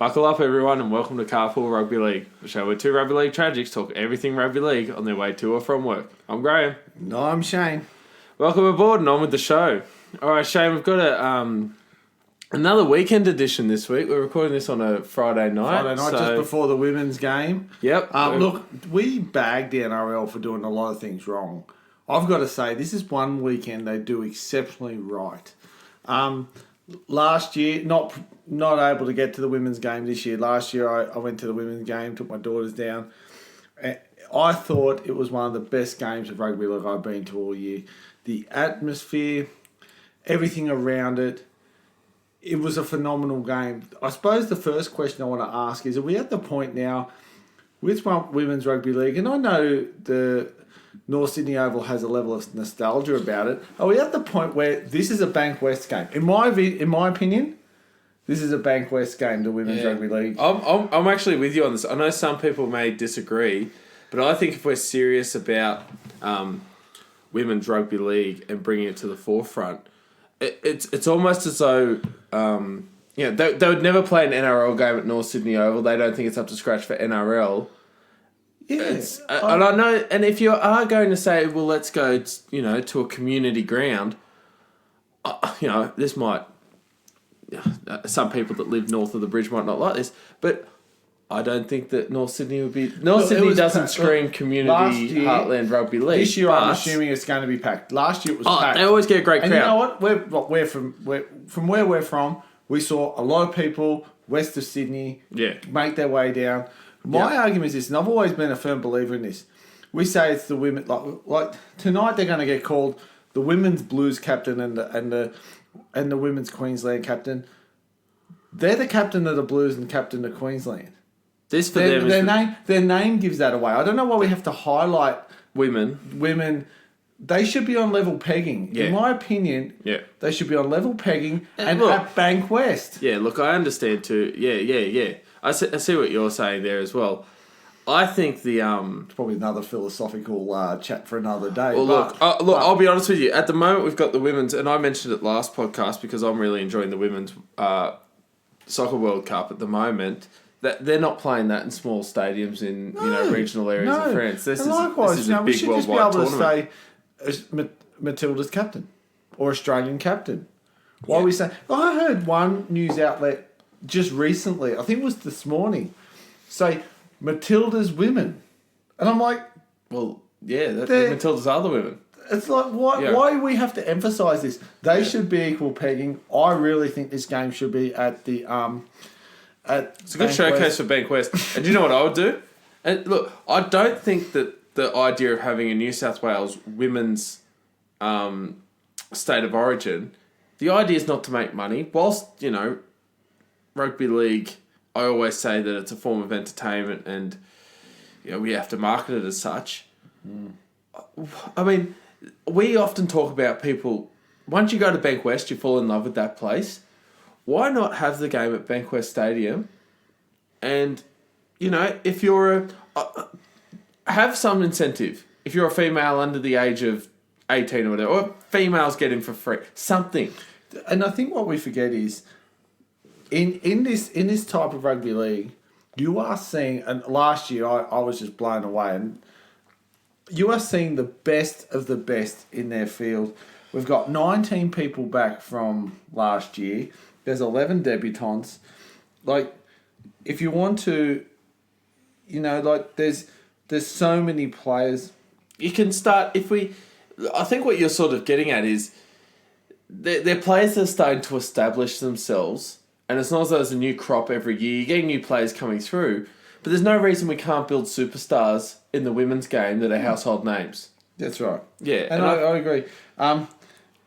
Buckle up, everyone, and welcome to Carpool Rugby League, a show where two Rugby League tragics talk everything Rugby League on their way to or from work. I'm Graham. No, I'm Shane. Welcome aboard and on with the show. All right, Shane, we've got another weekend edition this week. We're recording this on a Friday night. Just before the women's game. Yep. Look, we bagged the NRL for doing a lot of things wrong. I've got to say, this is one weekend they do exceptionally right. Last year, not able to get to the women's game this year. Last year, I went to the women's game, took my daughters down. I thought it was one of the best games of rugby league I've been to all year. The atmosphere, everything around it, it was a phenomenal game. I suppose the first question I want to ask is, are we at the point now with women's rugby league, and I know the North Sydney Oval has a level of nostalgia about it. Are we at the point where this is a Bank West game? In my opinion, this is a Bank West game to women's rugby league. I'm actually with you on this. I know some people may disagree, but I think if we're serious about women's rugby league and bringing it to the forefront, it's almost as though they would never play an NRL game at North Sydney Oval. They don't think it's up to scratch for NRL. Yeah, and I know. And if you are going to say, well, let's go, to a community ground, this might. Some people that live north of the bridge might not like this, but I don't think that North Sydney would be. Sydney doesn't scream community heartland rugby league. This year, I'm assuming it's going to be packed. Last year, it was packed. They always get a great crowd. And you know what? We're from where we're from. We saw a lot of people west of Sydney make their way down. My argument is this, and I've always been a firm believer in this. We say it's the women, like tonight they're going to get called the women's Blues captain and the women's Queensland captain. They're the captain of the Blues and captain of Queensland. Their name gives that away. I don't know why we have to highlight women. They should be on level pegging. Yeah. In my opinion, they should be on level pegging and at Bank West. Yeah, look, I understand too. Yeah. I see what you're saying there as well. I think the it's probably another philosophical chat for another day. Well, I'll be honest with you. At the moment, we've got the women's, and I mentioned it last podcast because I'm really enjoying the women's soccer World Cup at the moment. That they're not playing that in small stadiums in regional areas of France. This is a big worldwide tournament. We should just be able to say Matilda's captain or Australian captain. Why are we saying? I heard one news outlet just recently, I think it was this morning, say Matilda's women. And I'm like... Well, Matilda's are the women. It's like, why do we have to emphasise this? They should be equal pegging. I really think this game should be at the... it's a good showcase for Bank West. And do you know what I would do? And look, I don't think that the idea of having a New South Wales women's state of origin, the idea is not to make money. Whilst, rugby league, I always say that it's a form of entertainment and we have to market it as such. I mean, we often talk about people, once you go to Bank West, you fall in love with that place. Why not have the game at Bank West Stadium? And, if you're have some incentive. If you're a female under the age of 18 or whatever, or females get in for free. Something. And I think what we forget is, in this type of rugby league, you are seeing, and last year I was just blown away, and you are seeing the best of the best in their field. We've got 19 people back from last year. There's 11 debutants. Like, if you want to, there's so many players. You can start, I think what you're sort of getting at is, they're players that are starting to establish themselves. And it's not as though there's a new crop every year. You're getting new players coming through. But there's no reason we can't build superstars in the women's game that are household names. That's right. Yeah. And I agree.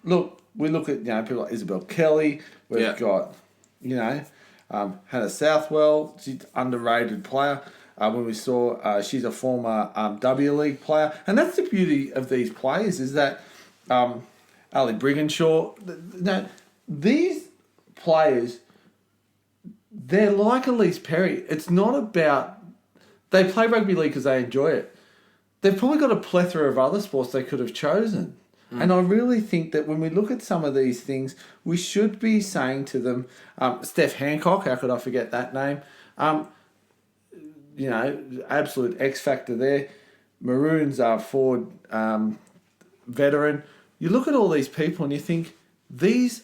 Look, we look at people like Isabel Kelly. We've got, Hannah Southwell. She's an underrated player. When we saw she's a former W League player. And that's the beauty of these players is that Ali Brigginshaw, these players... They're like Elise Perry. It's not about... They play rugby league because they enjoy it. They've probably got a plethora of other sports they could have chosen. And I really think that when we look at some of these things, we should be saying to them, Steph Hancock, how could I forget that name? Absolute X factor there. Maroons are forward veteran. You look at all these people and you think these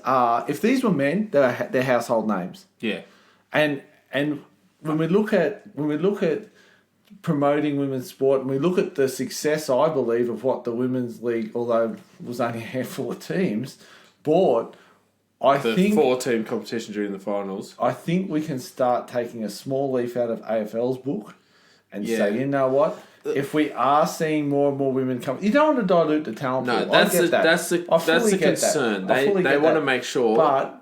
are, if these were men, they're household names. Yeah. And when we look at promoting women's sport, and we look at the success, I believe, of what the women's league, although it was only a handful of teams, bought. I think 4-team competition during the finals. I think we can start taking a small leaf out of AFL's book and say, you know what? If we are seeing more and more women come, you don't want to dilute the talent pool. No, that's the concern. They want to make sure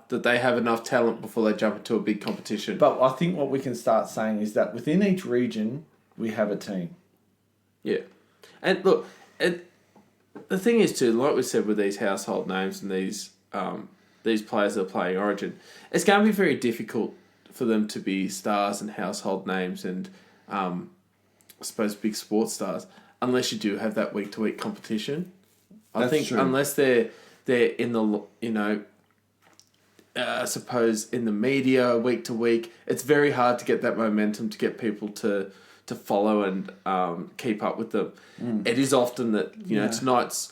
that they have enough talent before they jump into a big competition. But I think what we can start saying is that within each region, we have a team. Yeah. And look, the thing is too, like we said with these household names and these players that are playing Origin, it's going to be very difficult for them to be stars and household names and I suppose big sports stars, unless you do have that week-to-week competition. I think true. Unless they're in the, I suppose in the media week to week, it's very hard to get that momentum to get people to follow and keep up with them. It is often that tonight's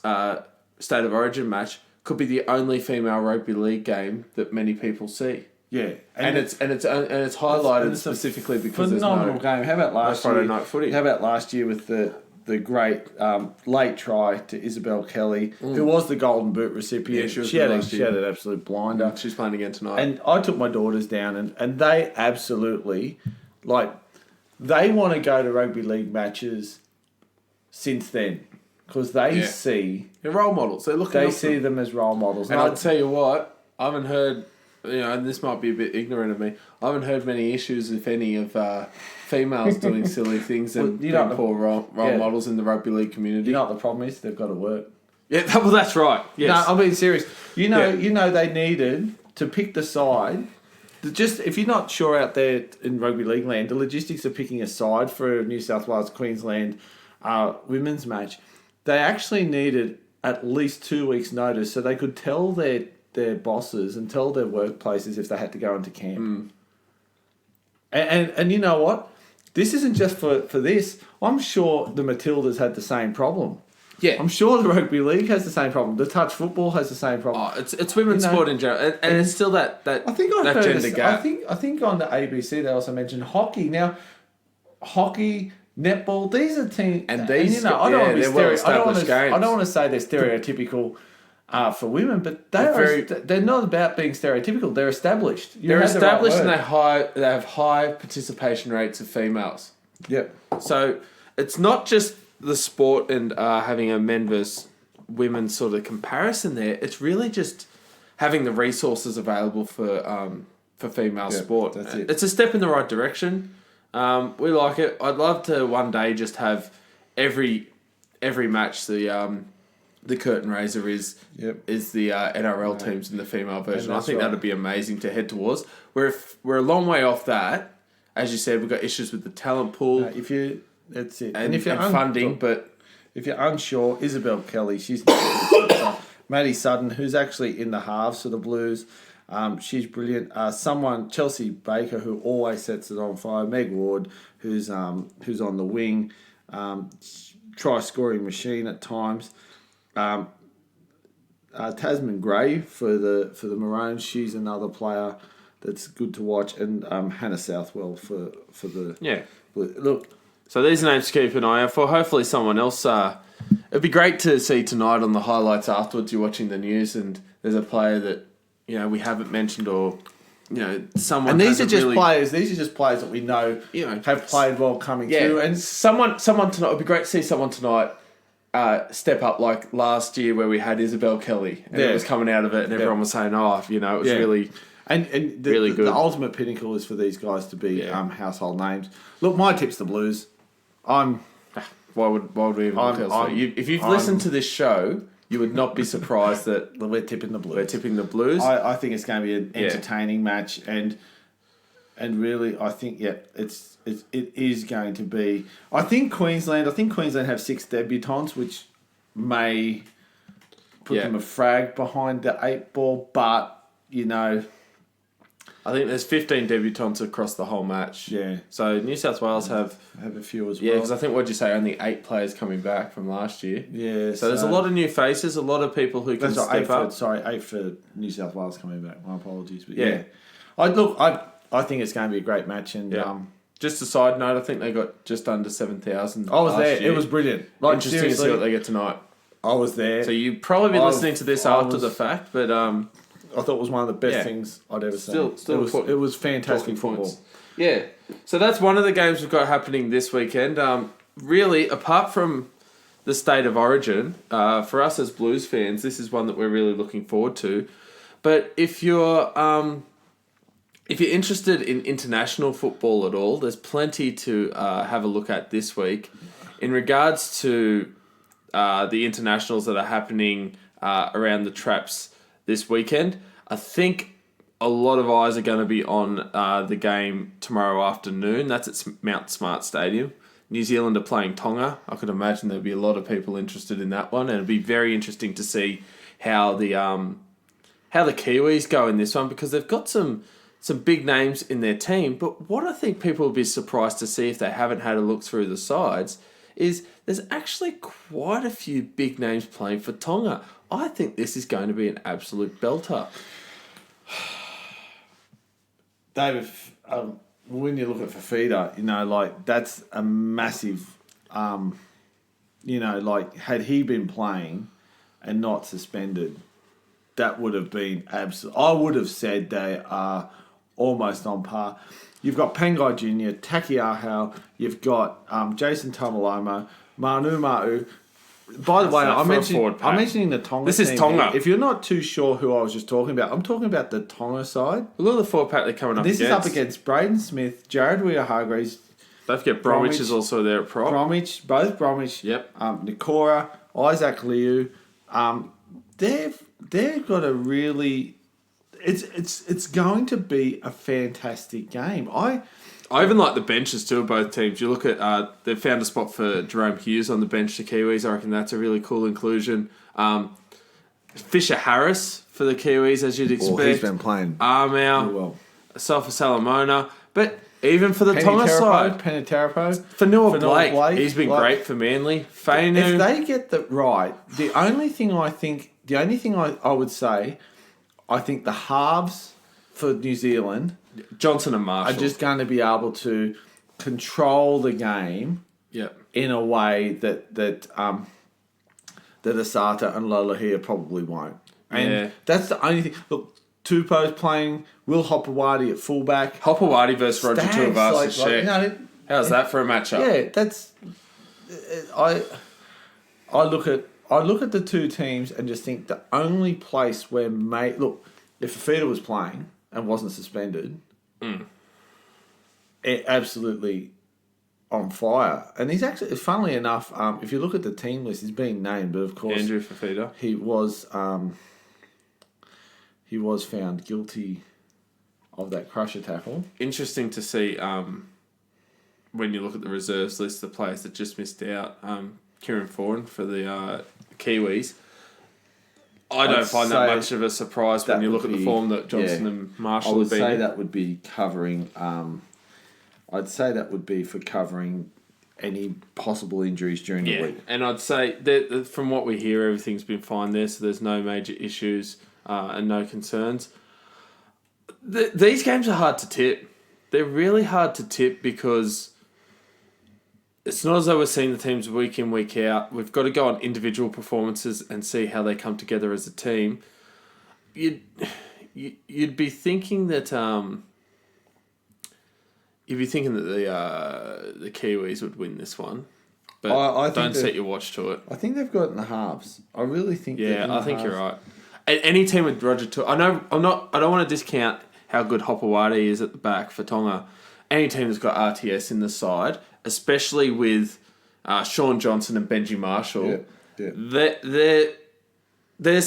State of Origin match could be the only female rugby league game that many people see. Yeah, and it's highlighted specifically because there's phenomenal game. How about last Friday night footy? How about last year with the great late try to Isabel Kelly, who was the Golden Boot recipient? Yeah, she had an absolute blinder. She's playing again tonight. And I took my daughters down, and they absolutely they want to go to rugby league matches since then because they see they're role models. They see them as role models, and I'll tell you what, I haven't heard. And this might be a bit ignorant of me. I haven't heard many issues, if any, of females doing silly things and being poor role models in the rugby league community. You know what the problem is? They've got to work. Yeah, well, that's right. Yes. No, I'm being serious. You know, they needed to pick the side. Just if you're not sure out there in rugby league land, the logistics of picking a side for a New South Wales Queensland women's match, they actually needed at least 2 weeks' notice so they could tell their bosses and tell their workplaces if they had to go into camp. And you know what? This isn't just for this. I'm sure the Matildas had the same problem. Yeah. I'm sure the Rugby League has the same problem. The touch football has the same problem. Oh, it's women's sport in general. And it's still that I think I heard gender gap. I think on the ABC they also mentioned hockey. Now, hockey, netball, these are teams... And these... I don't want to say they're stereotypical... for women, but they're not about being stereotypical. They're established. They're established and they have high participation rates of females. Yep. So it's not just the sport and having a men versus women sort of comparison there. It's really just having the resources available for female sport. That's it. It's a step in the right direction. We like it. I'd love to one day just have every match the curtain raiser is the NRL teams in the female version. I think that'd be amazing to head towards. We're a long way off that. As you said, we've got issues with the talent pool. That's it. And if you're funding, but if you're unsure, Isabel Kelly, she's Maddie Sutton, who's actually in the halves for the Blues. She's brilliant. Chelsea Baker, who always sets it on fire. Meg Ward, who's on the wing, try scoring machine at times. Tasman Gray for the Maroons, she's another player that's good to watch, and Hannah Southwell for the look. So these names to keep an eye out for. Hopefully someone else. It'd be great to see tonight on the highlights afterwards. You're watching the news and there's a player that we haven't mentioned or someone. And these are just players. These are just players that we know have played well coming through. And someone tonight. It'd be great to see someone tonight. Step up like last year where we had Isabel Kelly and it was coming out of it and everyone was saying, it was really really good. The ultimate pinnacle is for these guys to be household names. Look, my tip's the Blues. Why would we even look elsewhere? If you've listened to this show, you would not be surprised that we're tipping the Blues. We're tipping the Blues. I think it's going to be an entertaining match and really I think it is going to be. I think Queensland have 6 debutants, which may put them a frag behind the 8 ball, but, I think there's 15 debutants across the whole match. Yeah. So New South Wales have a few as well. Yeah, because I think, what'd you say, only 8 players coming back from last year. Yeah. So there's a lot of new faces, a lot of people who can step up. 8 for New South Wales coming back. My apologies. But yeah. I think it's going to be a great match. And just a side note, I think they got just under 7,000. I was there. Year. It was brilliant. Interesting to see what they get tonight. I was there. So you probably be listening to this after the fact, but I thought it was one of the best things I'd ever seen. Still it was fantastic football. Points. Yeah. So that's one of the games we've got happening this weekend. Really, apart from the State of Origin, for us as Blues fans, this is one that we're really looking forward to. But if you're interested in international football at all, there's plenty to have a look at this week. In regards to the internationals that are happening around the traps this weekend, I think a lot of eyes are going to be on the game tomorrow afternoon. That's at Mount Smart Stadium. New Zealand are playing Tonga. I could imagine there'll be a lot of people interested in that one, and it'll be very interesting to see how the Kiwis go in this one, because they've got some big names in their team. But what I think people will be surprised to see if they haven't had a look through the sides is there's actually quite a few big names playing for Tonga. I think this is going to be an absolute belter. David, when you look at Fafita, that's a massive, had he been playing and not suspended, that would have been I would have said they are almost on par. You've got Pangai Jr., Taki Ahau, you've got Jason Tamalolo, Manu Ma'u. By the way, I'm mentioning the Tonga team. This is Tonga. If you're not too sure who I was just talking about, I'm talking about the Tonga side. Look at the 4-pack they're coming up against. This is up against Braden Smith, Jared Weir-Hargreaves. Don't forget Bromwich is also there at prop. Both Bromwich. Yep. Nikora, Isaac Liu. They've got a really... It's going to be a fantastic game. I even like the benches too of both teams. You look at they've found a spot for Jerome Hughes on the bench to Kiwis. I reckon that's a really cool inclusion. Fisher Harris for the Kiwis, as you'd expect. He's been playing Armour, well. Safa Salamona, but even for the Tonga side, Penitarapo, Fanua Blake, he's been great for Manly. Fainu. If they get that right, the only thing I would say, I think the halves for New Zealand, Johnson and Marshall, are just going to be able to control the game in a way that Asata and Lolahia probably won't. And that's the only thing. Look, Tupou's playing, Will Hopewadi at fullback. Hopewadi versus Roger Tuivasa-Sheck. How's that for a matchup? Yeah, that's... I look at the two teams and just think the only place where... Look, if Fafita was playing and wasn't suspended, it absolutely on fire. And he's actually, funnily enough, if you look at the team list, he's being named, but of course... Andrew Fafita. He was found guilty of that crusher tackle. Interesting to see when you look at the reserves list, the players that just missed out. Kieran Foran for the Kiwis. I don't find that much of a surprise when you look at the form that Johnson and Marshall have been in. I would say that would be covering... I'd say that would be for covering any possible injuries during the week. And I'd say that from what we hear, everything's been fine there, so there's no major issues and no concerns. These games are hard to tip. They're really hard to tip because it's not as though we're seeing the teams week in, week out. We've got to go on individual performances and see how they come together as a team. You'd be thinking that... You'd be thinking that the Kiwis would win this one, but I don't set your watch to it. I think they've got it in the halves. I really think. Yeah, I think you're right. Any team with Roger I don't want to discount how good Hopewadi is at the back for Tonga. Any team that's got RTS in the side, especially with Sean Johnson and Benji Marshall, there's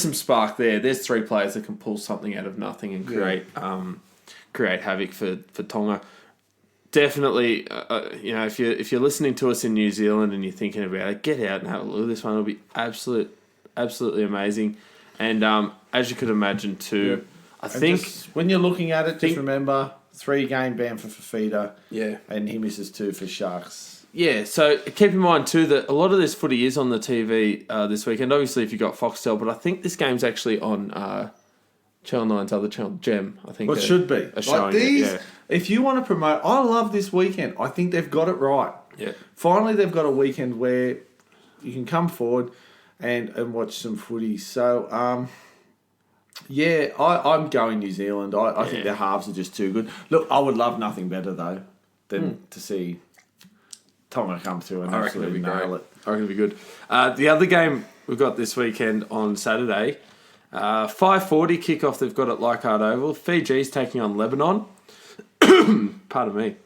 some spark there. There's 3 players that can pull something out of nothing and create havoc for Tonga. definitely, if you're listening to us in New Zealand and you're thinking about it, get out and have a look at this one. It'll be absolutely amazing. And as you could imagine too, I think when you're looking at it, just remember 3-game ban for Fafita. Yeah. And he misses 2 for Sharks. Yeah, so keep in mind too that a lot of this footy is on the TV this weekend. Obviously, if you got Foxtel, but I think this game's actually on Channel 9's other channel, Gem. I think. Well, it should be. Like these, if you want to promote, I love this weekend. I think they've got it right. Yeah. Finally, they've got a weekend where you can come forward and watch some footy. So, I'm going New Zealand. I think their halves are just too good. Look, I would love nothing better though than to see Tonga come through and absolutely nail it. I reckon it'll be good. The other game we've got this weekend on Saturday, 5:40 kickoff. They've got at Leichhardt Oval. Fiji's taking on Lebanon. Pardon me.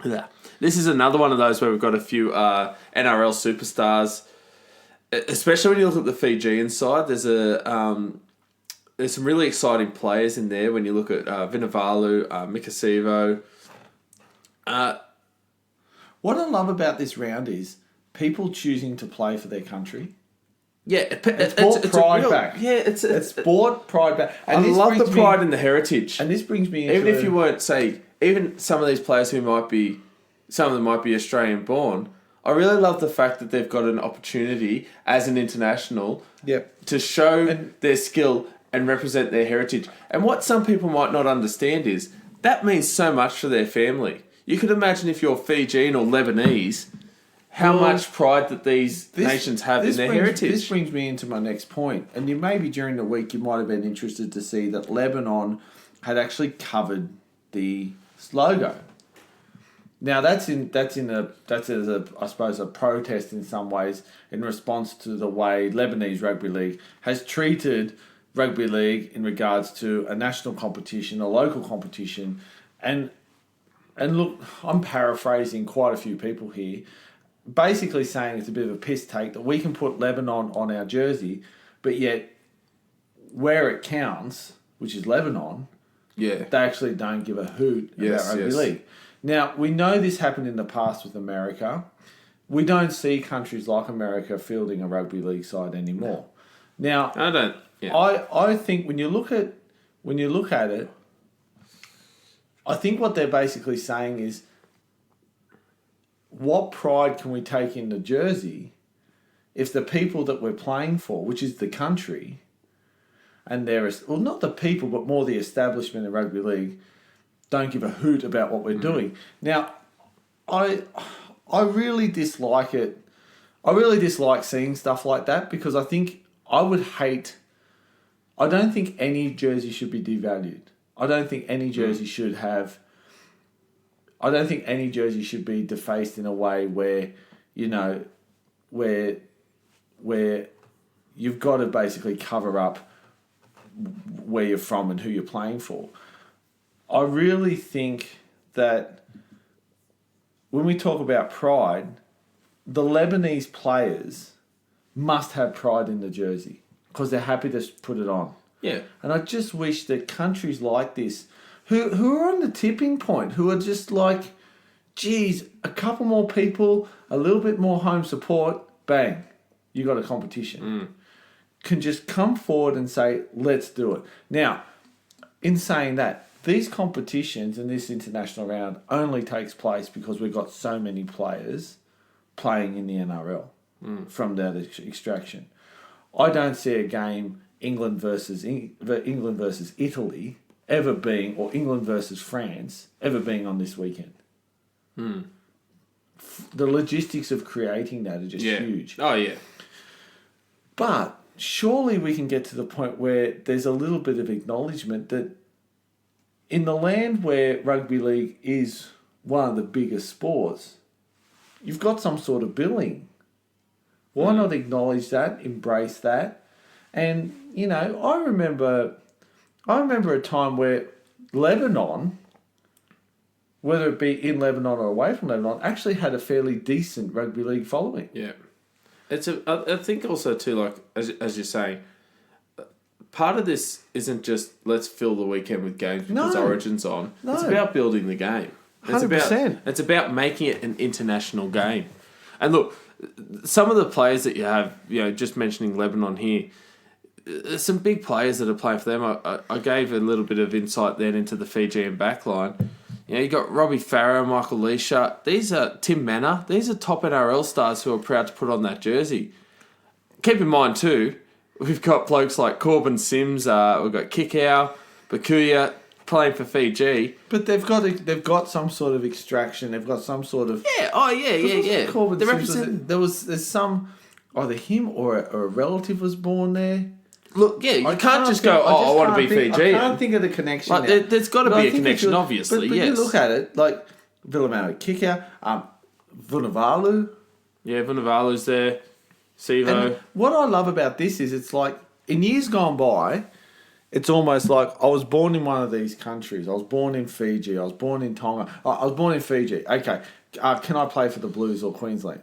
Yeah. This is another one of those where we've got a few NRL superstars, especially when you look at the Fijian side. There's some really exciting players in there when you look at Vinivalu, Mikasivo. What I love about this round is people choosing to play for their country. Yeah, it's brought pride back. Yeah, it's brought pride back. And I love the pride and the heritage. And this brings me into even if you weren't, say, even some of these players who might be, some of them might be Australian born. I really love the fact that they've got an opportunity as an international to show their skill and represent their heritage. And what some people might not understand is that means so much for their family. You could imagine if you're Fijian or Lebanese, how much pride that these nations have in their heritage. This brings me into my next point. And maybe during the week you might have been interested to see that Lebanon had actually covered the logo. Now that's I suppose a protest in some ways in response to the way Lebanese Rugby League has treated Rugby League in regards to a national competition, a local competition, and look, I'm paraphrasing quite a few people here, basically saying it's a bit of a piss take that we can put Lebanon on our jersey, but yet where it counts, which is Lebanon, they actually don't give a hoot about Rugby League. Now, we know this happened in the past with America. We don't see countries like America fielding a Rugby League side anymore. Now, I don't. Yeah. I think when you look at it, I think what they're basically saying is, what pride can we take in the jersey if the people that we're playing for, which is the country, and not the people, but more the establishment of Rugby League, don't give a hoot about what we're doing. Now, I really dislike it. I really dislike seeing stuff like that because I don't think any jersey should be devalued. I don't think any jersey should be defaced in a way where, where you've got to basically cover up where you're from and who you're playing for. I really think that when we talk about pride, the Lebanese players must have pride in the jersey because they're happy to put it on. Yeah. And I just wish that countries like this, who are on the tipping point, who are just like, geez, a couple more people, a little bit more home support, bang, you got a competition. Can just come forward and say, let's do it. Now, in saying that, these competitions and this international round only takes place because we've got so many players playing in the NRL from that extraction. I don't see a game England versus Italy ever being, or England versus France ever being on this weekend. The logistics of creating that are just huge. Oh yeah. But surely we can get to the point where there's a little bit of acknowledgement that in the land where rugby league is one of the biggest sports, you've got some sort of billing. Why not acknowledge that, embrace that? And, I remember a time where Lebanon, whether it be in Lebanon or away from Lebanon, actually had a fairly decent rugby league following. Yeah. I think also too, like, as you're saying, part of this isn't just let's fill the weekend with games because Origin's on. No. It's about building the game. It's about making it an international game. And look, some of the players that you have, just mentioning Lebanon here, there's some big players that are playing for them. I gave a little bit of insight then into the Fijian backline. You got Robbie Farah, Michael Leisha. These are Tim Manor. These are top NRL stars who are proud to put on that jersey. Keep in mind too, we've got blokes like Corbin Sims. We've got Kikau, Bakuya playing for Fiji. But they've got some sort of extraction. They've got some sort of yeah. Corbin Sims there's some either him or a relative was born there. Look, you can't just go, I want to be Fiji. I can't think of the connection. Like, there's got to be a connection, obviously, but yes. you look at it, like Villamano Kikau, Vunivalu. Yeah, Vunivalu's there. Sivo. And what I love about this is it's like, in years gone by, it's almost like I was born in one of these countries. I was born in Fiji. I was born in Tonga. I was born in Fiji. Okay, can I play for the Blues or Queensland?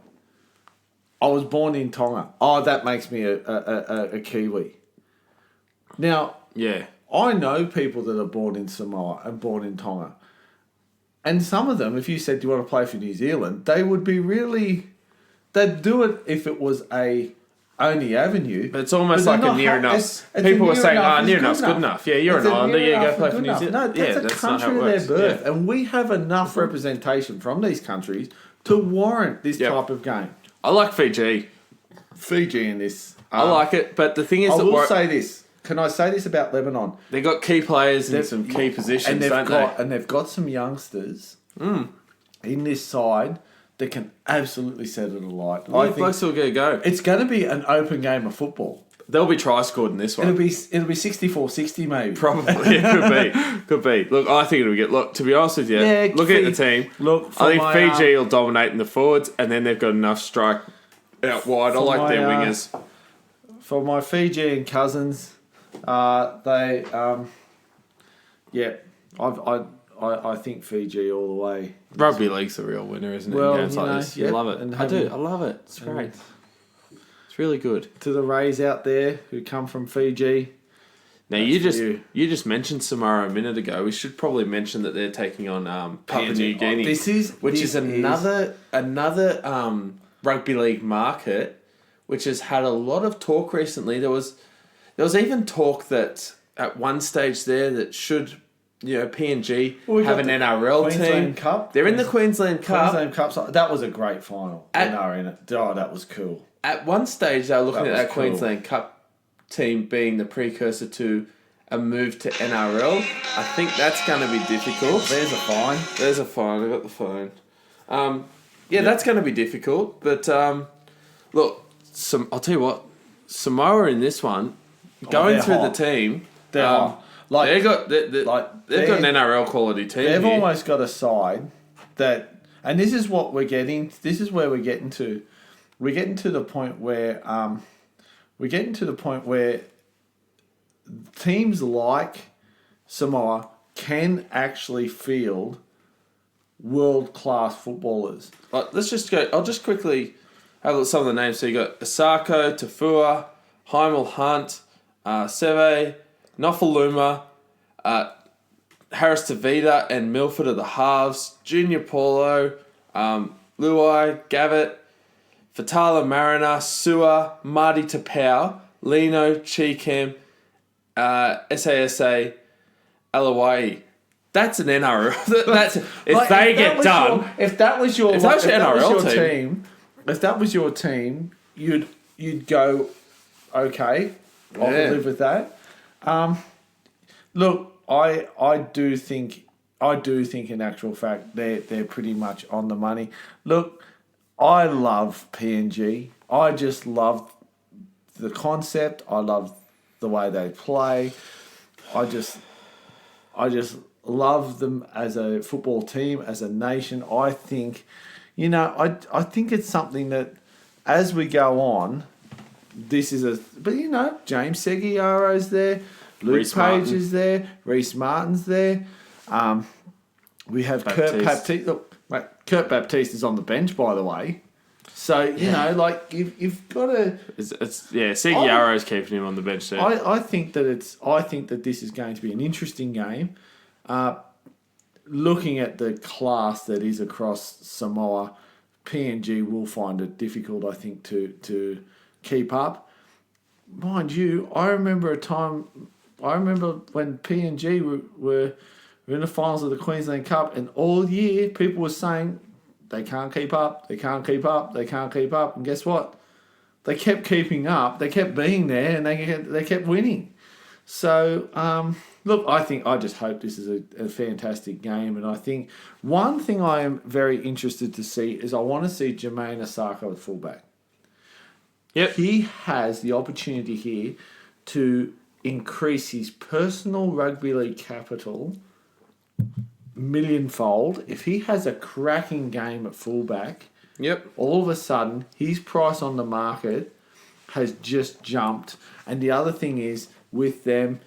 I was born in Tonga. Oh, that makes me a Kiwi. Now, I know people that are born in Samoa and born in Tonga. And some of them, if you said, do you want to play for New Zealand, they would be really... They'd do it if it was a only avenue. But it's almost like a near enough. People were saying, near enough's good enough. Yeah, you're an Islander. Yeah, go play for New Zealand. No, that's a country of their birth. Yeah. And we have enough representation from these countries to warrant this type of game. I like Fiji. Fiji in this. I like it, but the thing is... I will say this. Can I say this about Lebanon? They've got key players in some key positions, don't they? And they've got some youngsters in this side that can absolutely set it alight. I think blokes will get a go. It's going to be an open game of football. There'll be tries scored in this one. It'll be 64-60 maybe. Probably, yeah, could be. Look, I think it'll get... Look, to be honest with you, looking at the team, I think Fiji will dominate in the forwards, and then they've got enough strike out wide. I like their wingers. For my Fijian cousins, I think Fiji all the way. Rugby-League's the real winner, isn't it? Well, games like this. You love it. I do. I love it. It's great. It's really good. To the Rays out there who come from Fiji. Now you just mentioned Samoa a minute ago. We should probably mention that they're taking on Papua New Guinea, which is another rugby league market, which has had a lot of talk recently. There was even talk that at one stage there that should PNG have an NRL Queensland team. Cup. They're in the Queensland Cup. Queensland Cup. That was a great final. That was cool. At one stage, they were looking at that Queensland Cup team being the precursor to a move to NRL. I think that's going to be difficult. There's a fine. I got the phone. That's going to be difficult. But look, I'll tell you what. Samoa in this one, going through the team, they've got an NRL quality team. They've almost got a side that, and this is what we're getting. This is where we're getting to. We're getting to the point where teams like Samoa can actually field world-class footballers. Let's just go. I'll just quickly have a look at some of the names. So you got Asako, Tafua, Heimel Hunt, Seve, Nofaluma, Harris Tavita and Milford are the halves. Junior Paulo, Luai, Gavitt, Fatala Mariner, Sua, Marty Tapau, Lino, Cheekham, SASA, Alawai. That's an NRL. If that was your team, you'd go, okay, I can live with that. Look, I do think in actual fact they're pretty much on the money. Look, I love PNG. I just love the concept. I love the way they play. I just love them as a football team, as a nation. I think, I think it's something that as we go on, this is James Seguiaro's there, Luke Page is there, Reece Martin's there. We have Kurt Baptiste. Look, mate, Kurt Baptiste is on the bench, by the way. So, you've got to... Seguiaro's keeping him on the bench there. I think that this is going to be an interesting game. looking at the class that is across Samoa, PNG will find it difficult, I think, to keep up. Mind you, I remember when PNG were in the finals of the Queensland Cup, and all year people were saying they can't keep up, they can't keep up, they can't keep up. And guess what? They kept keeping up, they kept being there, and they kept winning. So, look, I just hope this is a fantastic game. And I think one thing I am very interested to see is I want to see Jermaine Osako at fullback. Yep. He has the opportunity here to increase his personal rugby league capital millionfold. If he has a cracking game at fullback, all of a sudden his price on the market has just jumped. And the other thing is, with them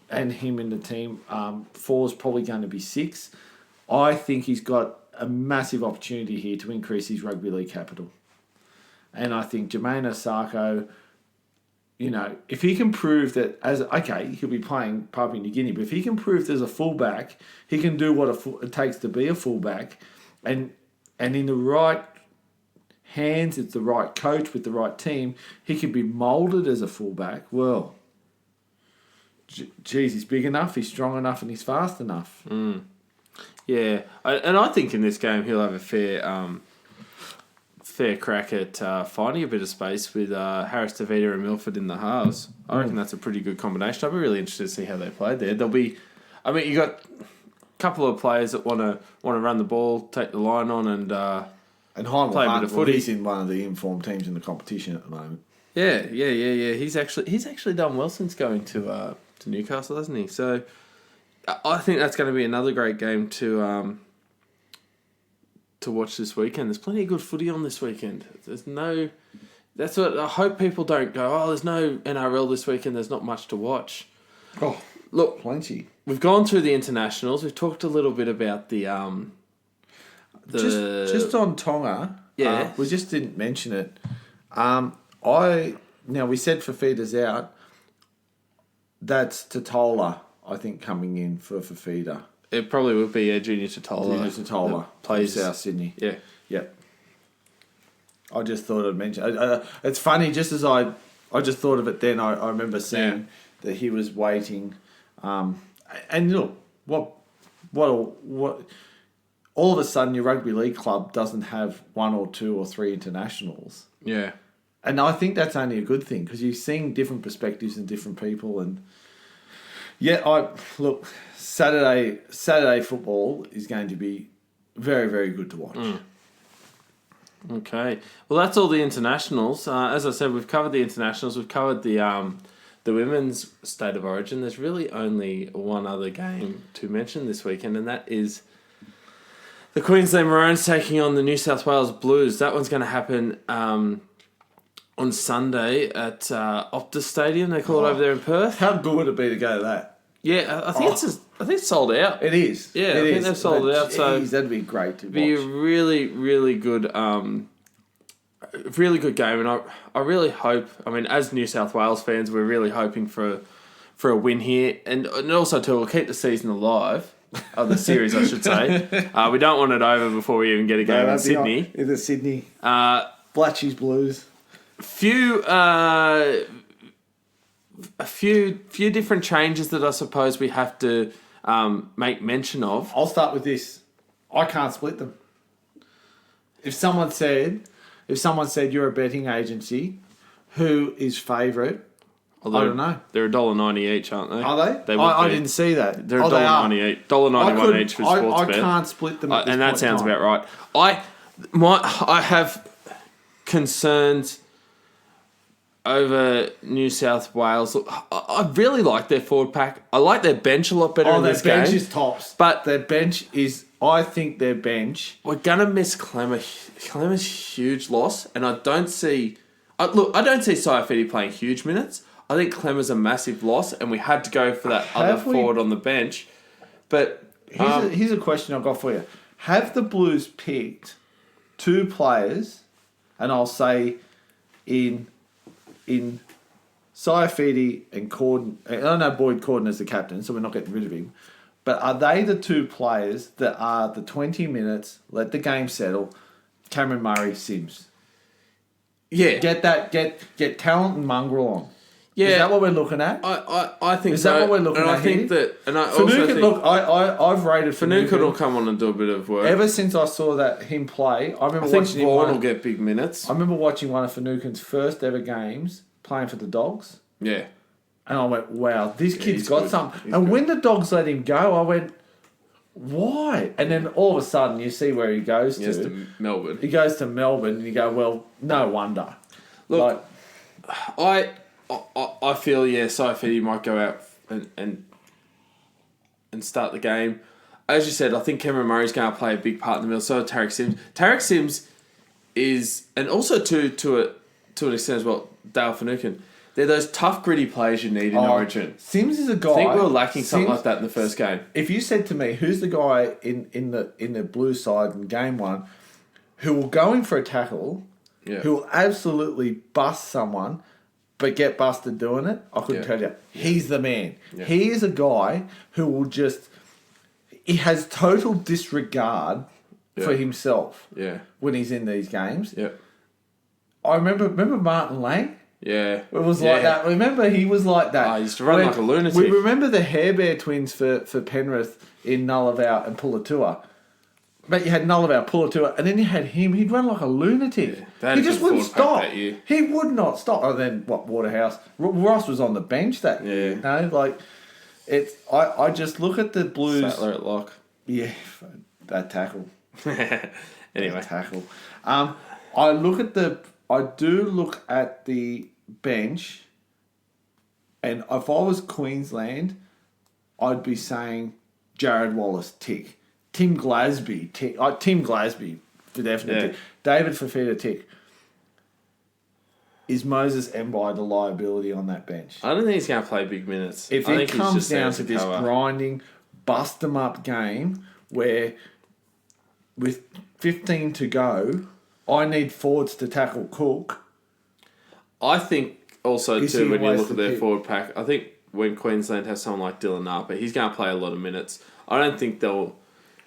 and him in the team, 4 is probably going to be 6. I think he's got a massive opportunity here to increase his rugby league capital. And I think Jermaine Osako, if he can prove that he'll be playing Papua New Guinea, but if he can prove as a fullback, he can do what it takes to be a fullback, and in the right hands, it's the right coach with the right team, he can be moulded as a fullback. Well, geez, he's big enough, he's strong enough, and he's fast enough. Yeah, and I think in this game he'll have a fair crack at finding a bit of space with Harris Tavita and Milford in the halves. I reckon that's a pretty good combination. I'll be really interested to see how they play there. You got a couple of players that want to run the ball, take the line on, and play a bit of footy. He's in one of the informed teams in the competition at the moment. Yeah. He's actually done well since going to Newcastle, hasn't he? So I think that's going to be another great game to watch this weekend. There's plenty of good footy on this weekend. That's what I hope people don't go, oh, there's no NRL this weekend, there's not much to watch. Oh, look, plenty. We've gone through the internationals. We've talked a little bit about the just on Tonga. Yeah, we just didn't mention it. We said Fafita's out. That's Totola, I think, coming in for Fafita. It probably would be Junior Totola. Junior Totola plays South Sydney. Yeah. Yep. I just thought I'd mention. It's funny. Just as I just thought of it then. I remember seeing that he was waiting. And look, what? All of a sudden, your rugby league club doesn't have 1 or 2 or 3 internationals. Yeah. And I think that's only a good thing because you're seeing different perspectives and different people. And Saturday football is going to be very, very good to watch. Okay. Well, that's all the internationals. As I said, we've covered the internationals. We've covered the women's state of origin. There's really only one other game to mention this weekend, and that is the Queensland Maroons taking on the New South Wales Blues. That one's going to happen on Sunday at Optus Stadium. They call it over there in Perth. How good would it be to go to that? Yeah, I think it's sold out. It is. Yeah, I think they've sold it out. So that'd be great to watch. Be a really, really good, really good game, and I really hope. I mean, as New South Wales fans, we're really hoping for a win here, and also too, we'll keep the season alive. The series, I should say. We don't want it over before we even get a game in Sydney. In the Sydney. Blatchy's Blues. A few different changes that I suppose we have to make mention of. I'll start with this. I can't split them. If someone said you're a betting agency, who is favourite? I don't know. They're $1.90 each, aren't they? Are they? I didn't see that. They're $1.98. $1.91 each for sports bet. I can't split them. And that sounds about right. I have concerns over New South Wales. Look, I really like their forward pack. I like their bench a lot better in this game. Their bench is tops. But their bench is... I think their bench... We're going to miss Clemmer. Clemmer's huge loss. And I don't see... I don't see Saifidi playing huge minutes. I think Clemmer's a massive loss. And we had to go for that forward on the bench. But... Here's a question I've got for you. Have the Blues picked 2 players, and I'll say in Saifidi and Corden... I don't know Boyd Corden as the captain, so we're not getting rid of him. But are they the two players that are the 20 minutes, let the game settle, Cameron Murray, Sims? Yeah. Get talent and mongrel on. Yeah. Is that what we're looking at? I think Is so. that what we're looking and at I think here? that, and I Finucane, also think... look, I've rated Finucane will come on and do a bit of work. Ever since I saw him play, I think Vaughan will get big minutes. I remember watching one of Finucane's first ever games playing for the Dogs. Yeah. And I went, wow, this kid's got good. something. And when the Dogs let him go, I went, why? And then all of a sudden, you see where he goes to. Yes, to Melbourne. He goes to Melbourne, and you go, well, no wonder. Look, I feel, Saifidi might go out and start the game. As you said, I think Cameron Murray's going to play a big part in the middle. So Tarek Sims. Tarek Sims is, and also to an extent as well, Dale Finucane. They're those tough, gritty players you need in Origin. Sims is a guy. I think we were lacking something like that in the first game. If you said to me, who's the guy in the blue side in game one who will go in for a tackle, who will absolutely bust someone, but get busted doing it, I couldn't tell you. He's the man. Yeah. He is a guy who will just... He has total disregard for himself when he's in these games. Yeah. I remember Martin Lang? Yeah. It was like that. Remember, he was like that. He used to run like a lunatic. We remember the Hair Bear twins for Penrith in Nullavout and Pulatua. But you had Nullavout, Pulatua, and then you had him. He'd run like a lunatic. Yeah, he just wouldn't stop. He would not stop. And then, Waterhouse? Ross was on the bench that year. You know, like, it's... I just look at the Blues... Sattler at lock. Yeah, that tackle. Anyway. That tackle. I do look at the bench, and if I was Queensland, I'd be saying Jared Wallace, tick. Tim Glasby, tick. Tim Glasby, for definite tick. David Fafita, tick. Is Moses Mbai the liability on that bench? I don't think he's going to play big minutes. If it comes down to this grinding, bust them up game where with 15 to go, I need forwards to tackle Cook. I think also too when you look at their forward pack, I think when Queensland has someone like Dylan Napa, he's going to play a lot of minutes. I don't think they'll...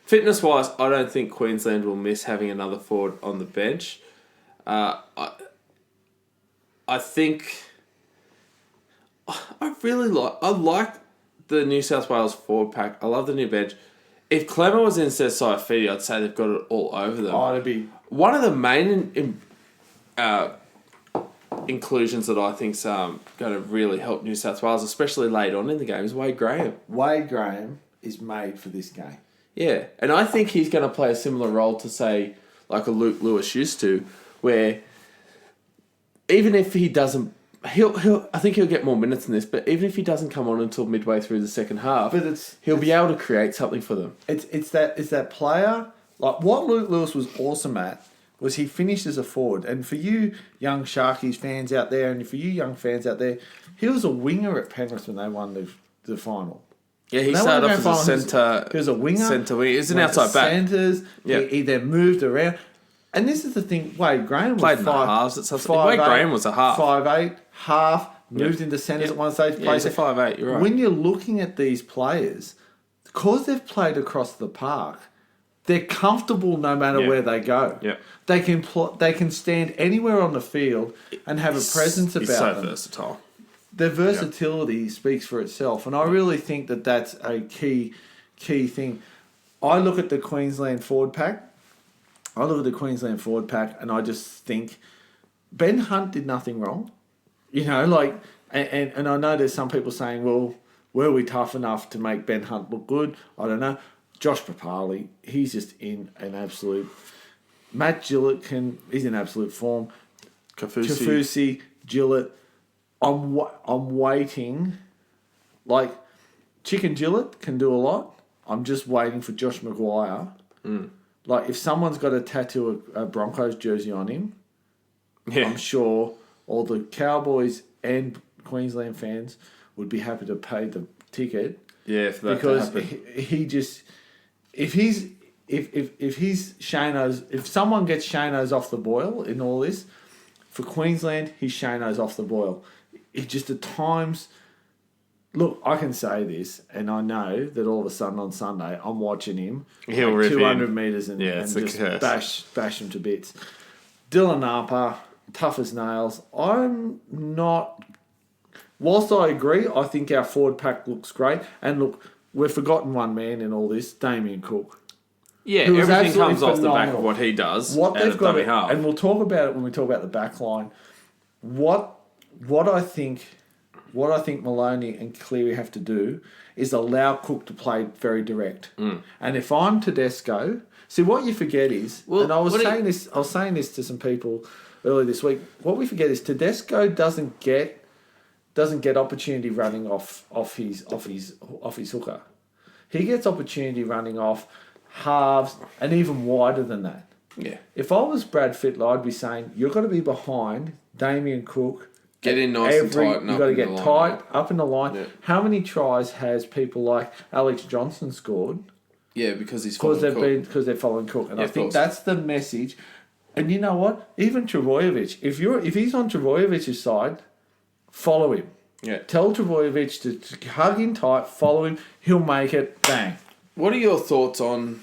Fitness-wise, I don't think Queensland will miss having another forward on the bench. I think... I like the New South Wales forward pack. I love the new bench. If Clemmer was instead of Saifidi, I'd say they've got it all over them. It'd be... One of the main inclusions that I think's going to really help New South Wales, especially late on in the game, is Wade Graham. Wade Graham is made for this game. Yeah, and I think he's going to play a similar role to, say, like a Luke Lewis used to, where even if he doesn't... I think he'll get more minutes than this, but even if he doesn't come on until midway through the second half, he'll be able to create something for them. It's that player... Like, what Luke Lewis was awesome at was he finished as a forward. And for you young Sharkies fans out there, and for you young fans out there, he was a winger at Penrith when they won the final. Yeah, he started off as a centre. He was a winger. Centre winger. He's an outside back. Centres. Yep. He then moved around. And this is the thing, Wade Graham was played in the halves at something. Wade Graham was a half. 5'8", half, moved into centres at one stage. Yeah, he's a 5'8", you're right. When you're looking at these players, because they've played across the park, they're comfortable no matter where they go. Yep. They can stand anywhere on the field and have a presence about them. He's so versatile. Their versatility speaks for itself, and I really think that that's a key thing. I look at the Queensland forward pack. And I just think Ben Hunt did nothing wrong. You know, like, and I know there's some people saying, well, were we tough enough to make Ben Hunt look good? I don't know. Josh Papali, he's just in an absolute... Matt Gillett he's in absolute form. Kafusi, Gillett. I'm waiting. Like, Chicken Gillett can do a lot. I'm just waiting for Josh Maguire. Like, if someone's got to tattoo a Broncos jersey on him, I'm sure all the Cowboys and Queensland fans would be happy to pay the ticket. Yeah, for that to happen. Because he just... If he's Shano's... If someone gets Shano's off the boil in all this, for Queensland, he's Shano's off the boil. It just at times... Look, I can say this, and I know that all of a sudden on Sunday I'm watching him He'll rip 200 in. metres and It's a just curse. bash him to bits. Dylan Napa, tough as nails. I'm not... Whilst I agree, I think our forward pack looks great. And look, we've forgotten one man in all this, Damien Cook. Yeah, who was everything comes absolutely off the back phenomenal. of what he does. What they've got, dummy half. and we'll talk about it when we talk about the back line. What I think Maloney and Cleary have to do is allow Cook to play very direct. And if I'm Tedesco, see what you forget is, and I was saying this to some people earlier this week. What we forget is Tedesco doesn't get opportunity running off his hooker. He gets opportunity running off halves and even wider than that. Yeah. If I was Brad Fittler, I'd be saying you've got to be behind Damien Cook. Get in nice and tight. You've got to get tight up in the line. Yeah. How many tries has people like Alex Johnson scored? Yeah, because he's following Cook. Because they're following Cook, and Yeah, I think that's the message. And you know what? Even Trbojevic, if he's on Trebojevic's side, follow him. Yeah. Tell Trbojevic to hug him tight, follow him. He'll make it. Bang. What are your thoughts on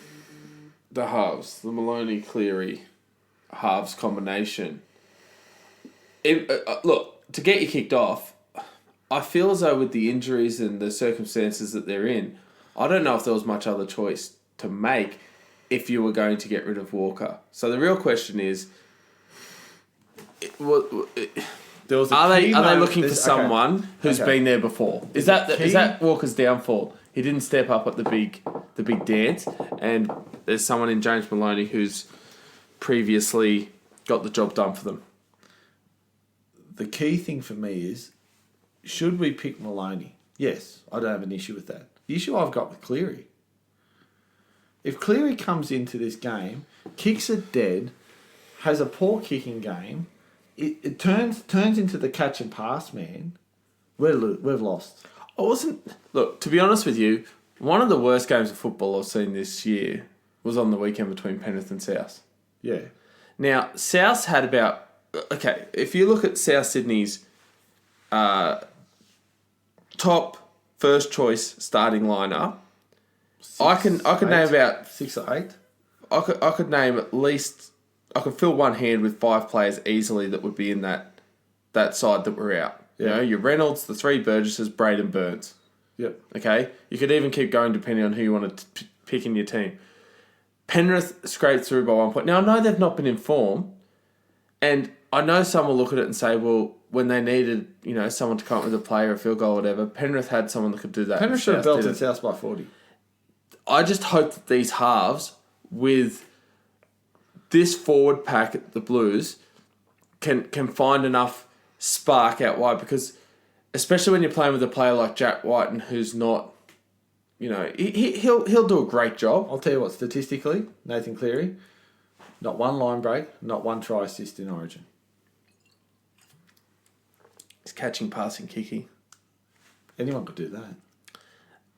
the halves, the Maloney-Cleary halves combination? Look, to get you kicked off, I feel as though with the injuries and the circumstances that they're in, I don't know if there was much other choice to make if you were going to get rid of Walker. So the real question is, are they looking for someone who's been there before? Is that Walker's downfall? He didn't step up at the big dance, and there's someone in James Maloney who's previously got the job done for them. The key thing for me is, should we pick Maloney? Yes, I don't have an issue with that. The issue I've got with Cleary, if Cleary comes into this game, kicks it dead, has a poor kicking game, it turns into the catch and pass man, we've lost. Look, to be honest with you, one of the worst games of football I've seen this year was on the weekend between Penrith and South. Yeah. Now, South had about... Okay, if you look at South Sydney's top first choice starting lineup, I can name about 6 or 8. I could name at least... I could fill one hand with 5 players easily that would be in that side that were out. You know, your Reynolds, the 3 Burgesses, Braden, Burns. Yep. Okay? You could even keep going depending on who you want to pick in your team. Penrith scraped through by 1 point. Now, I know they've not been in form, and I know some will look at it and say, well, when they needed, someone to come up with a play or a field goal or whatever, Penrith had someone that could do that. Penrith should have belted South by 40. I just hope that these halves, with this forward pack at the Blues, can find enough spark out wide, because especially when you're playing with a player like Jack Whiten, who's not, he'll do a great job. I'll tell you what, statistically, Nathan Cleary, not one line break, not one try assist in Origin. He's catching, passing, kicking. Anyone could do that.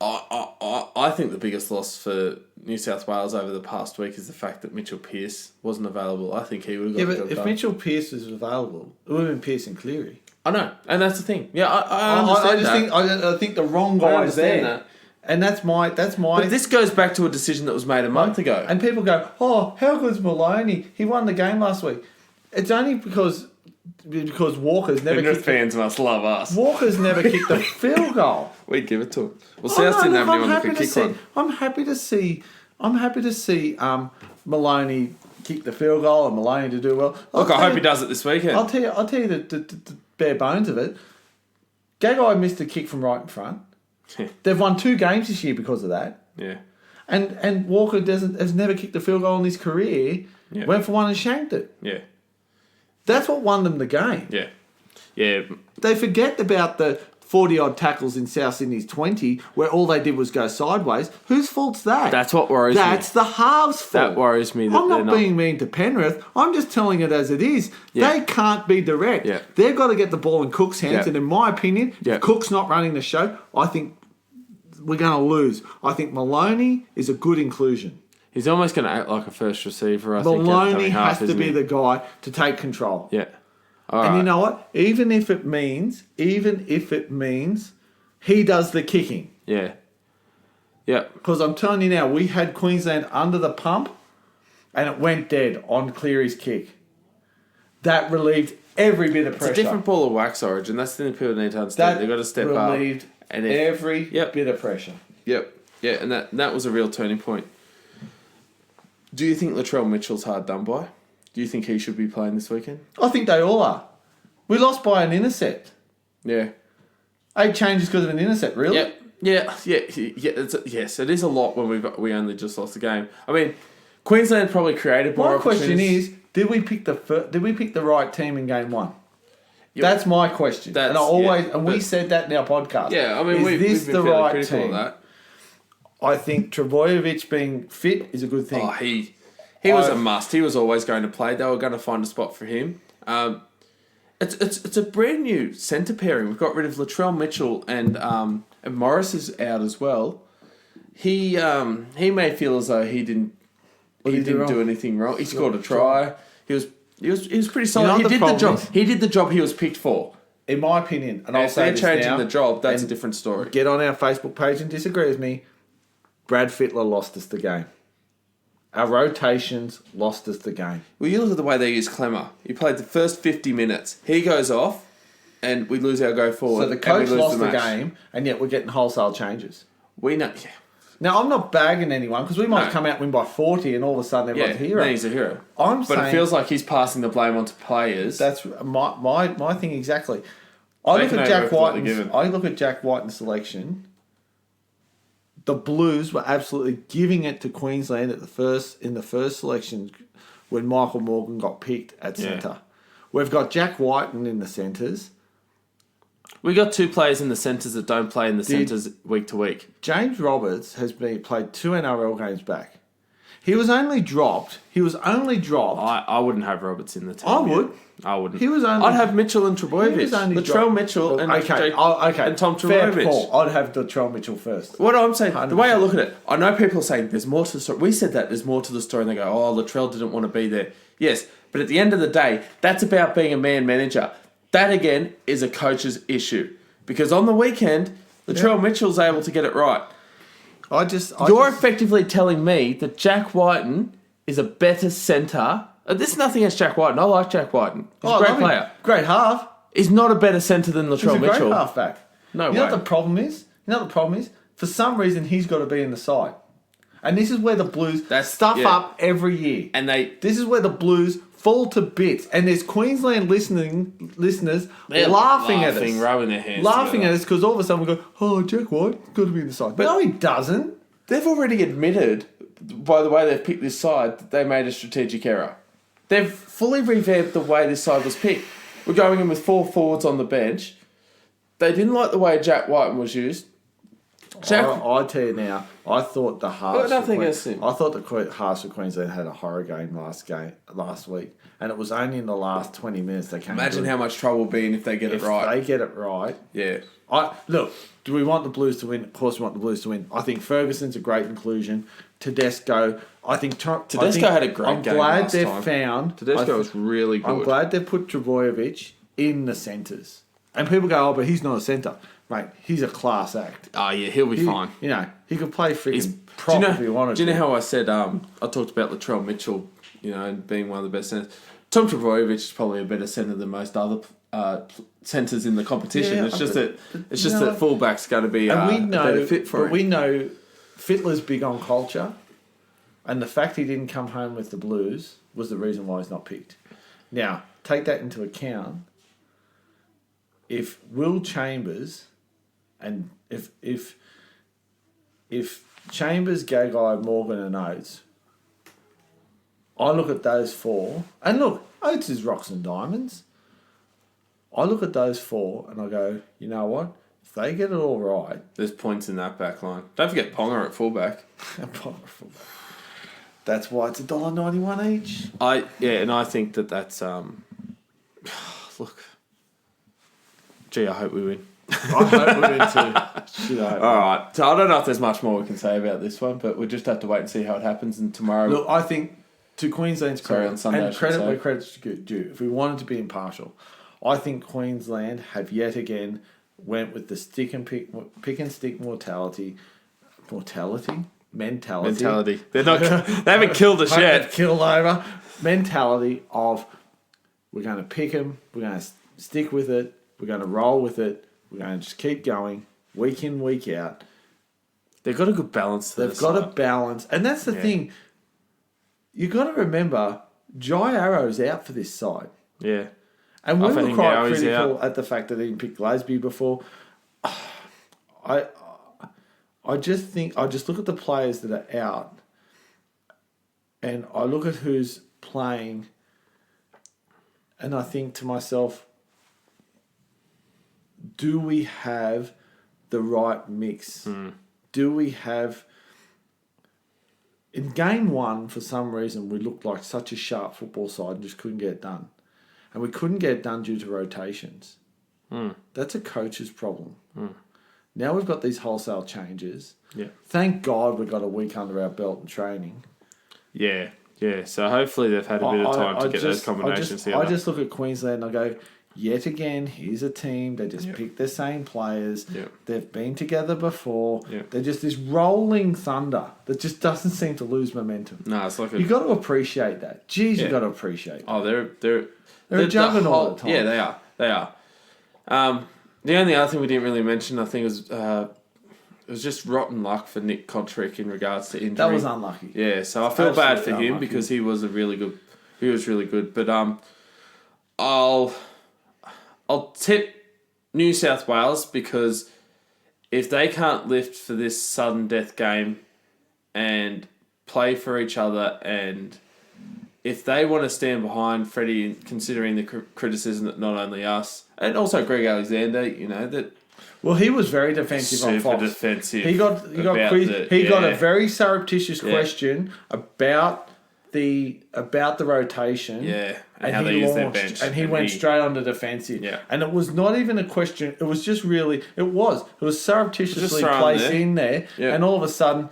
I think the biggest loss for New South Wales over the past week is the fact that Mitchell Pearce wasn't available. I think he would have got the job done. If Mitchell Pearce was available, it would have been Pearce and Cleary. I know, and that's the thing. Yeah, I understand I think the wrong guy is there. That. And that's my. But this goes back to a decision that was made a month ago. And people go, "Oh, how good's Maloney? He won the game last week." It's only because Walker's never. Penrith fans must love us. Walker's never kicked a field goal. We'd give it to him. Well, South didn't have anyone that could kick one. I'm happy to see Maloney kick the field goal and Maloney to do well. Look, I hope he does it this weekend. I'll tell you the bare bones of it. Gagai missed a kick from right in front. They've won 2 games this year because of that. Yeah. And Walker has never kicked a field goal in his career. Yeah. Went for one and shanked it. Yeah. That's what won them the game. Yeah. Yeah. They forget about the 40-odd tackles in South Sydney's 20, where all they did was go sideways. Whose fault's that? That's what worries me. That's the halves' fault. That worries me. I'm not being mean to Penrith. I'm just telling it as it is. Yeah. They can't be direct. Yeah. They've got to get the ball in Cook's hands. Yeah. And in my opinion, if Cook's not running the show, I think we're going to lose. I think Maloney is a good inclusion. He's almost going to act like a first receiver, I think. Maloney has to be he? the guy to take control. Yeah. All right. You know what? Even if it means he does the kicking. Yeah. Yeah. Because I'm telling you now, we had Queensland under the pump and it went dead on Cleary's kick. That relieved every bit of pressure. It's a different ball of wax, Origin. That's the thing people need to understand. They've got to step up. Relieved every bit of pressure. Yep. Yeah, and that was a real turning point. Do you think Latrell Mitchell's hard done by? Do you think he should be playing this weekend? I think they all are. We lost by an intercept. Yeah. 8 changes because of an intercept, really? Yep. Yeah. Yes, it is a lot when we only just lost the game. I mean, Queensland probably created more opportunities. My question is, did we pick the right team in game 1? Yep. That's my question. We said that in our podcast. Yeah, I mean, is this the right team? Of that. I think Trbojevic being fit is a good thing. Oh, he was a must. He was always going to play. They were going to find a spot for him. It's a brand new centre pairing. We've got rid of Latrell Mitchell and Morris is out as well. He may feel as though he didn't do anything wrong. He scored a try. He was pretty solid. He did the job. He did the job he was picked for. In my opinion, and I'll say this now. If they're changing the job, that's a different story. Get on our Facebook page and disagree with me. Brad Fittler lost us the game. Our rotations lost us the game. Well, you look at the way they use Clemmer. He played the first 50 minutes. He goes off, and we lose our go forward. So the coach lost the game, and yet we're getting wholesale changes. We know. Yeah. Now, I'm not bagging anyone, because we might come out and win by 40, and all of a sudden everyone's a hero. Then he's a hero. But it feels like he's passing the blame onto players. That's my thing exactly. I look at Jack Whiten's selection. The Blues were absolutely giving it to Queensland in the first selection when Michael Morgan got picked at centre. We've got Jack Whiten in the centres. We got 2 players in the centres that don't play in the centres week to week. James Roberts has played 2 NRL games back. He was only dropped. I wouldn't have Roberts in the team. I would. I wouldn't. I'd have Mitchell and Trbojevic. Latrell Mitchell and and Tom Trbojevic. I'd have Latrell Mitchell first. What I'm saying, 100%. The way I look at it, I know people are saying there's more to the story. We said that there's more to the story, and they go, "Oh, Latrell didn't want to be there." Yes, but at the end of the day, that's about being a man manager. That again is a coach's issue because on the weekend, Latrell Mitchell's able to get it right. You're effectively telling me that Jack Whiten is a better centre. This is nothing against Jack Whiten. I like Jack Whiten. He's a great player. Great half. He's not a better centre than Latrell Mitchell. He's a great halfback. No way. You know what the problem is? For some reason, he's got to be in the side. And this is where the Blues up every year. And this is where the Blues fall to bits. And there's Queensland listeners laughing at us. Rubbing their hands laughing at us because all of a sudden we go, "Oh, Jack White, got to be in the side." But no, he doesn't. They've already admitted, by the way they've picked this side, that they made a strategic error. They've fully revamped the way this side was picked. We're going in with 4 forwards on the bench. They didn't like the way Jack Whiten was used. I tell you now, I thought the Hearts. I thought the Hearts of Queensland had a horror game last week, and it was only in the last 20 minutes they came. Imagine how much trouble will be in if they get it right. If they get it right, yeah. Do we want the Blues to win? Of course, we want the Blues to win. I think Ferguson's a great inclusion. Tedesco, Tedesco had a great game last time. Tedesco was really good. I'm glad they've put Trbojevic in the centres. And people go, "Oh, but he's not a centre." Mate, he's a class act. Oh, yeah, he'll be fine. You know, he could play freaking prop if he wanted to. Do you know how I said, I talked about Latrell Mitchell, and being one of the best centres. Tom Trbojevic is probably a better centre than most other centres in the competition. Yeah, it's just that fullback's going to be a better fit for him. But we know Fittler's big on culture, and the fact he didn't come home with the Blues was the reason why he's not picked. Now, take that into account. If Will Chambers and if Chambers, Gagai, Morgan and Oates, I look at those 4, and look, Oates is rocks and diamonds. I look at those 4 and I go, you know what? If they get it all right... There's points in that back line. Don't forget Ponga at fullback. That's why it's $1.91 each. And I think that's... look... Gee, I hope we win. I hope we win too. All right. So I don't know if there's much more we can say about this one, but we'll just have to wait and see how it happens. And tomorrow... Look, I think to Queensland's credit, on Sunday, and credit where credit's due, if we wanted to be impartial, I think Queensland have yet again went with the pick and stick mentality. They're not. They haven't killed us yet. Killed over mentality of we're going to pick them. We're going to stick with it. We're going to roll with it. We're going to just keep going week in, week out. They've got a good balance. They've got a balance, and that's the thing. You got to remember, Jai Arrow's out for this side. Yeah, and we were quite critical at the fact that he didn't pick Glasby before. I just look at the players that are out, and I look at who's playing, and I think to myself, do we have the right mix? Do we have... In game one, for some reason, we looked like such a sharp football side and just couldn't get it done. And we couldn't get it done due to rotations. That's a coach's problem. Now we've got these wholesale changes. Yeah. Thank God we got a week under our belt in training. Yeah. So hopefully they've had a bit of time to get those combinations together. I just look at Queensland and I go, yet again, here's a team. They just pick the same players. They've been together before. They're just this rolling thunder that just doesn't seem to lose momentum. No, it's like you got to appreciate that. Jeez, you got to appreciate that. Oh, they're a juggernaut all the time. Yeah, they are. The only other thing we didn't really mention, I think, was it was just rotten luck for Nick Kotrick in regards to injury. That was unlucky. Yeah, so I feel bad for him because he was really good. But I'll tip New South Wales because if they can't lift for this sudden death game and play for each other, and if they want to stand behind Freddie, considering the criticism that not only us and also Greg Alexander, that. Well, he was very defensive on Fox. Defensive. He got a very surreptitious question about the rotation. Yeah, and how they use their bench. And he went straight on the defensive. Yeah. And it was not even a question. It was just really... It was surreptitiously placed in there. Yeah. And all of a sudden,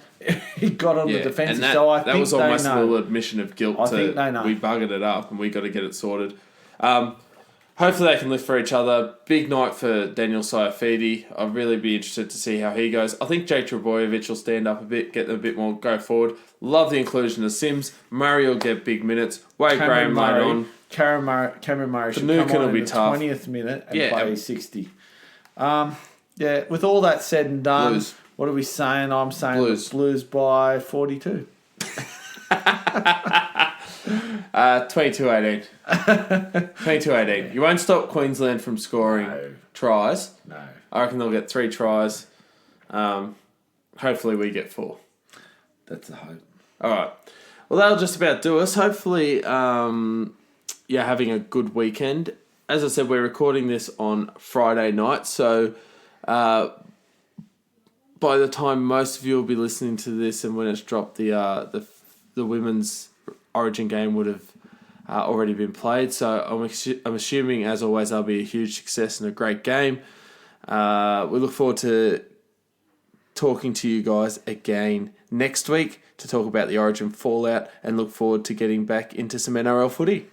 he got on the defensive. And so I think they know. That was almost a little admission of guilt. I think they know. We buggered it up and we got to get it sorted. Hopefully they can live for each other. Big night for Daniel Saifidi. I'll really be interested to see how he goes. I think Jake Trebojevic will stand up a bit, get them a bit more, go forward. Love the inclusion of Sims. Murray will get big minutes. Wade Graham later on. Cameron Murray should come on in the 20th minute and play 60. With all that said and done, Blues. What are we saying? I'm saying Blues by 42. 22-18. 22-18. You won't stop Queensland from scoring tries. No. I reckon they'll get 3 tries. Hopefully we get 4. That's the hope. All right. Well, that'll just about do us. Hopefully you're having a good weekend. As I said, we're recording this on Friday night, so by the time most of you will be listening to this and when it's dropped, the women's Origin game would have already been played. So I'm assuming, as always, that'll be a huge success and a great game. We look forward to talking to you guys again next week to talk about the Origin fallout and look forward to getting back into some NRL footy.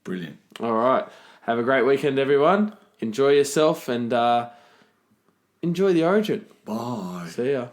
Brilliant. All right. Have a great weekend, everyone. Enjoy yourself and enjoy the Origin. Bye. See ya.